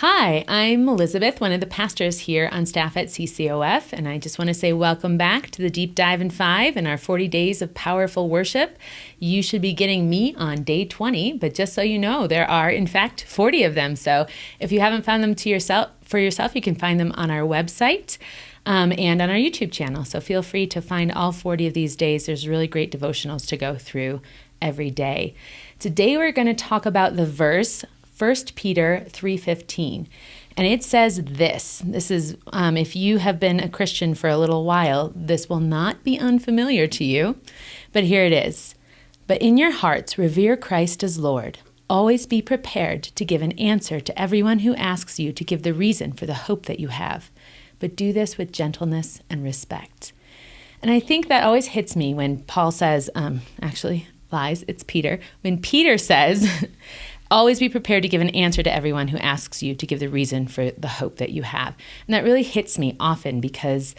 Hi, I'm Elizabeth, one of the pastors here on staff at CCOF, and I just want to say welcome back to the Deep Dive in 5 and our 40 days of powerful worship. You should be getting me on day 20, but just so you know, there are, in fact, 40 of them. So if you haven't found them for yourself, you can find them on our website and on our YouTube channel. So feel free to find all 40 of these days. There's really great devotionals to go through every day. Today we're going to talk about the verse 1 Peter 3:15, and it says this is, if you have been a Christian for a little while, this will not be unfamiliar to you, but here it is. But in your hearts, revere Christ as Lord. Always be prepared to give an answer to everyone who asks you to give the reason for the hope that you have, but do this with gentleness and respect. And I think that always hits me when Paul says, it's Peter. When Peter says, always be prepared to give an answer to everyone who asks you to give the reason for the hope that you have. And that really hits me often because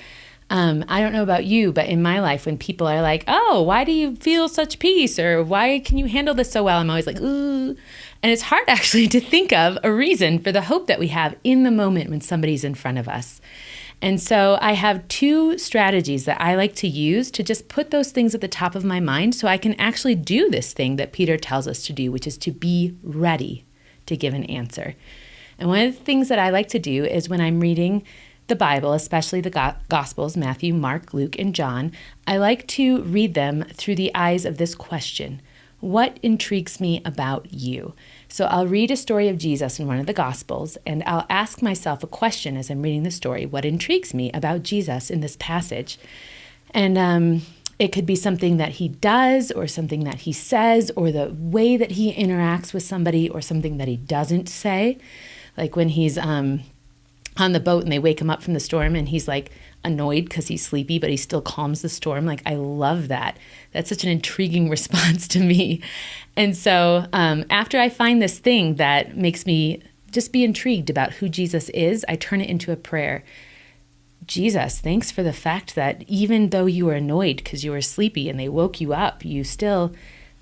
I don't know about you, but in my life, when people are like, oh, why do you feel such peace? Or why can you handle this so well? I'm always like, ooh. And it's hard actually to think of a reason for the hope that we have in the moment when somebody's in front of us. And so I have two strategies that I like to use to just put those things at the top of my mind so I can actually do this thing that Peter tells us to do, which is to be ready to give an answer. And one of the things that I like to do is when I'm reading the Bible, especially the Gospels, Matthew, Mark, Luke, and John, I like to read them through the eyes of this question: what intrigues me about you? So I'll read a story of Jesus in one of the Gospels, and I'll ask myself a question as I'm reading the story: what intrigues me about Jesus in this passage? And it could be something that he does, or something that he says, or the way that he interacts with somebody, or something that he doesn't say. Like when he's on the boat and they wake him up from the storm and he's like annoyed because he's sleepy, but he still calms the storm. Like, I love that. That's such an intriguing response to me. And so after I find this thing that makes me just be intrigued about who Jesus is, I turn it into a prayer. Jesus, thanks for the fact that even though you were annoyed because you were sleepy and they woke you up, you still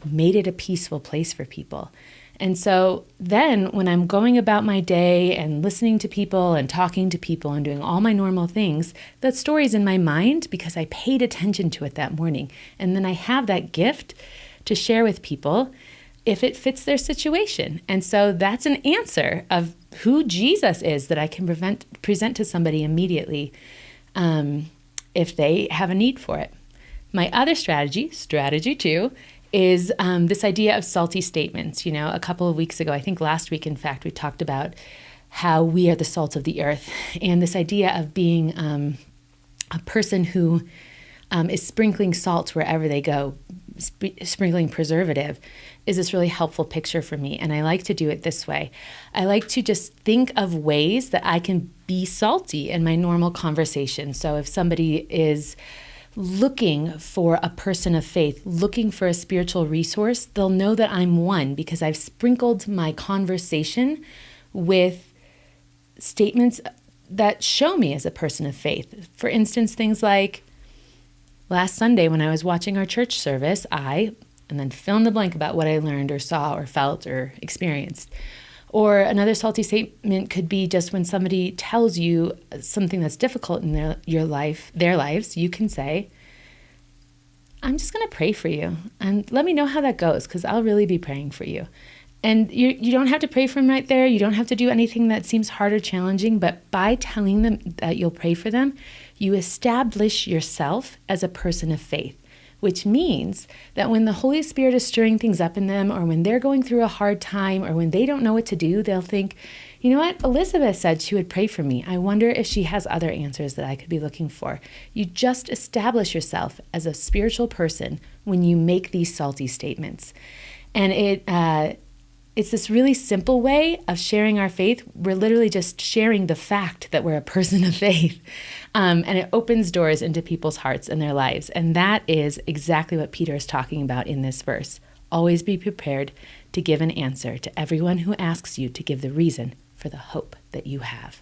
made it a peaceful place for people. And so then when I'm going about my day and listening to people and talking to people and doing all my normal things, that story's in my mind because I paid attention to it that morning. And then I have that gift to share with people if it fits their situation. And so that's an answer of who Jesus is that I can present to somebody immediately if they have a need for it. My other strategy 2, is this idea of salty statements. You know, a couple of weeks ago, I think last week, in fact, we talked about how we are the salt of the earth. And this idea of being a person who is sprinkling salt wherever they go, sprinkling preservative, is this really helpful picture for me. And I like to do it this way. I like to just think of ways that I can be salty in my normal conversation. So if somebody is looking for a person of faith, looking for a spiritual resource, they'll know that I'm one because I've sprinkled my conversation with statements that show me as a person of faith. For instance, things like last Sunday when I was watching our church service, and then fill in the blank about what I learned or saw or felt or experienced. Or another salty statement could be just when somebody tells you something that's difficult in their lives, you can say, I'm just going to pray for you and let me know how that goes because I'll really be praying for you. And you don't have to pray for them right there. You don't have to do anything that seems hard or challenging, but by telling them that you'll pray for them, you establish yourself as a person of faith, which means that when the Holy Spirit is stirring things up in them, or when they're going through a hard time, or when they don't know what to do, they'll think, you know what, Elizabeth said she would pray for me. I wonder if she has other answers that I could be looking for. You just establish yourself as a spiritual person when you make these salty statements. And it's this really simple way of sharing our faith. We're literally just sharing the fact that we're a person of faith. And it opens doors into people's hearts and their lives. And that is exactly what Peter is talking about in this verse. Always be prepared to give an answer to everyone who asks you to give the reason for the hope that you have.